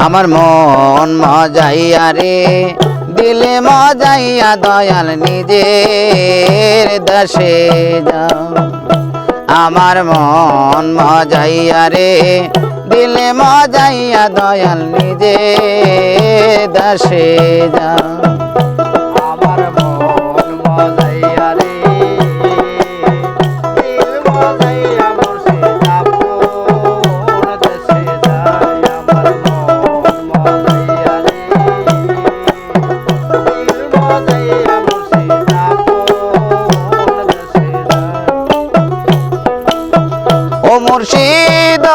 আমার মন মজাইয়া রে দিলে মজাইয়া দয়াল নিজের দেশে যাও আমার মন মজাইয়া রে দিলে মজাইয়া দয়াল নিজের দেশে যাও আমার মন মজাইয়া রে দিল মজাইয়া মুর্শিদ আপন দেশে যায় আমার মন মজাইয়া রে দিল মজাইয়া মুর্শিদ আপন দেশে যায় ও মুর্শিদ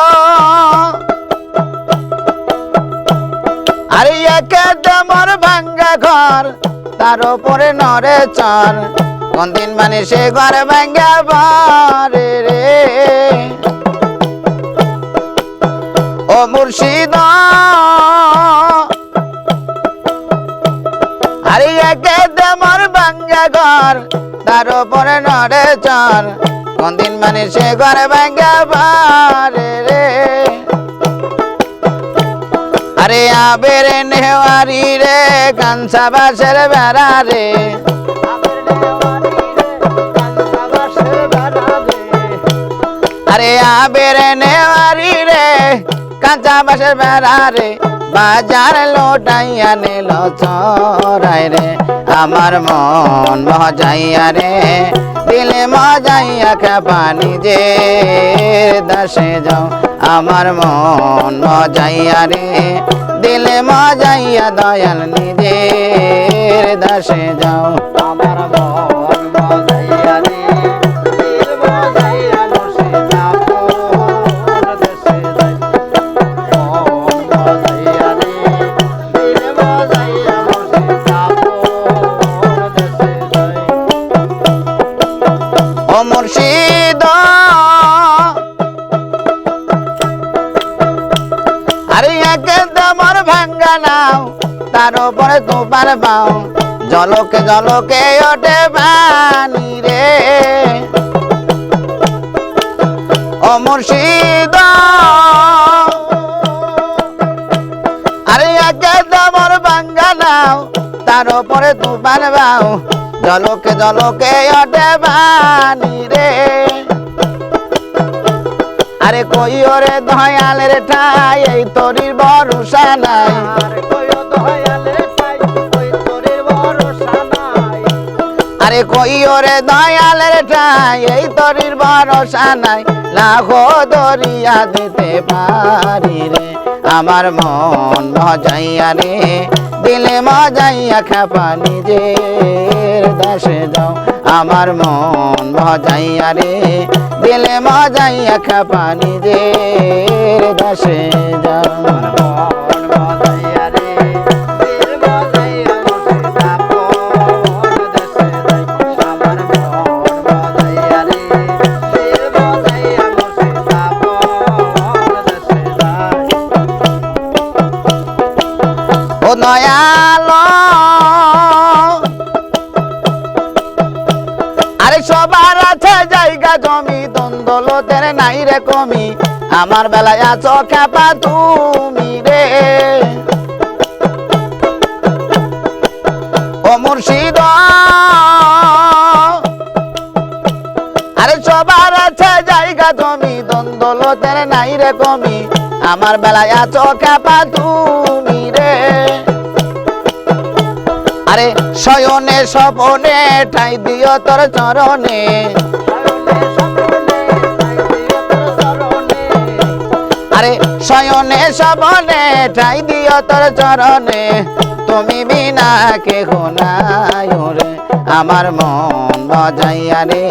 আরে একে আমার ভাঙ্গা ঘর তার উপরে নরে চর কোন দিন মানে সে ঘর ভাঙ্গা বারে রে ও মুর্শিদ আরে একে আমার ভাঙ্গা ঘর তার উপরে নরে চর কোন দিন মানে সে ঘর ভাঙ্গা বারে রে আরে আবের নেওয়ারি রে কাঞ্চা বাসের বেড়া রে আরে আবের নেওয়ারি রে কাঁচা বাসের বেড়া রে বাজার লোটাইয়া নিল চড়াই রে আমার মন মজাইয়া রে দিলে মজাইয়া খেপা নিজের দেশে যাও আমার মন মজাইয়া রে দিলে মজাইয়া দয়াল নিজের দেশে যাও আমার মন মজাইয়া রে দিল মজাইয়া মুর্শিদ আপন দেশে যায় মন মজাইয়া রে দিল মজাইয়া মুর্শিদ আপন দেশে যায় ও মুর্শিদ আরে একে আমার ভাঙ্গা নাও তার উপরে তোমার বাও জলকে জলকে ওঠে পানি রে ও মুর্শিদ আরে একে আমার ভাঙ্গা নাও তার উপরে তোমার বাও জলকে জলকে ওঠে পানি রে আরে কই ওরে দয়ালের ঠাই এই তরির ভরসা নাই আরে কইও দয়ালের ঠাই ওই তোরের ভরসা নাই আরে কই ওরে দয়ালের ঠাই এই তরির ভরসা নাই লাখো দরিয়া দিতে পারি রে আমার মন মজাইয়া রে দিলে মজাইয়া খেপা নিজের দেশে যাও আমার মন মজাইয়া রে দিলে মজাইয়া খেপা নিজের দেশে যাও মন মজাইয়া রে দিল মজাইয়া মুর্শিদ আপন দেশে যায় আমার মন মজাইয়া রে দিল মজাইয়া মুর্শিদ আপন দেশে যায় ও দয়াল আরে সবার আছে জায়গা জমি দ্বন্দ্বলতের নাই রে কমি আমার বেলায় আছো খেপা তুমি রে ও মুর্শিদ আরে সবার আছে জায়গা জমি দ্বন্দ্বলতের নাই রে কমি আমার বেলায় আছো খেপা তুমি রে আরে শয়নে স্বপনে ঠাই দিও তোর চরণে আরে শয়নে স্বপনে ঠাই দিও তোর চরণে তুমি বিনা কে নাই রে আমার মন মজাইয়া রে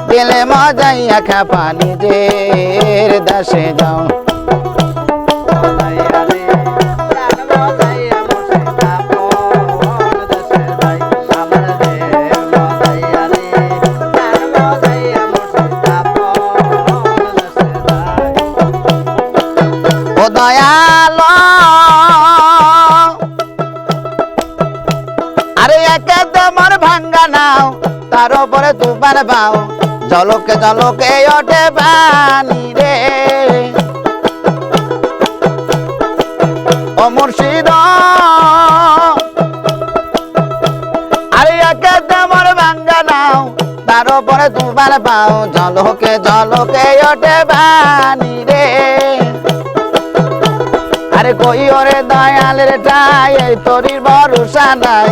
দিলে মজাইয়া খেপা নিজের দেশে যাও মজাইয়া রে প্রাণ মজাইয়া মুর্শিদ আপন দেশে যায় আমার দেব মজাইয়া রে প্রাণ মজাইয়া মুর্শিদ আপন দেশে যায় ও দয়াল আরে একে তোমার ভাঙ্গা নাও তার উপরে তুফান পাও জলকে জলকে ওঠে পানি রে ও ও মুর্শিদ আরে একে তেমন ভাঙ্গা নাও তার উপরে তোমার পাও ঝলকে ঝলকে ওঠে বাণী রে আরে কই ওরে দয়ালের ঠাই এই তরির ভরসা নাই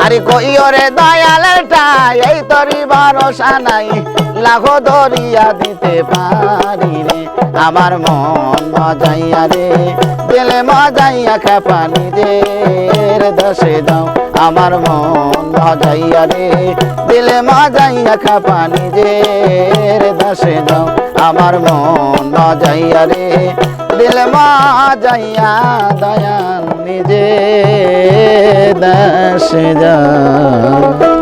আরে কই ওরে দয়ালের ঠাই এই তরি ভরসা নাই লাখো দরিয়া দিতে পারি রে আমার মন মজাইয়া রে দিলে মজাইয়া খেপা নিজের দশে দাও আমার মন মজাইয়া রে দিলে মজাইয়া খেপা নিজের দশে দাও আমার মন মজাইয়া রে দিলে মজাইয়া দয়াল নিজে দশে দাও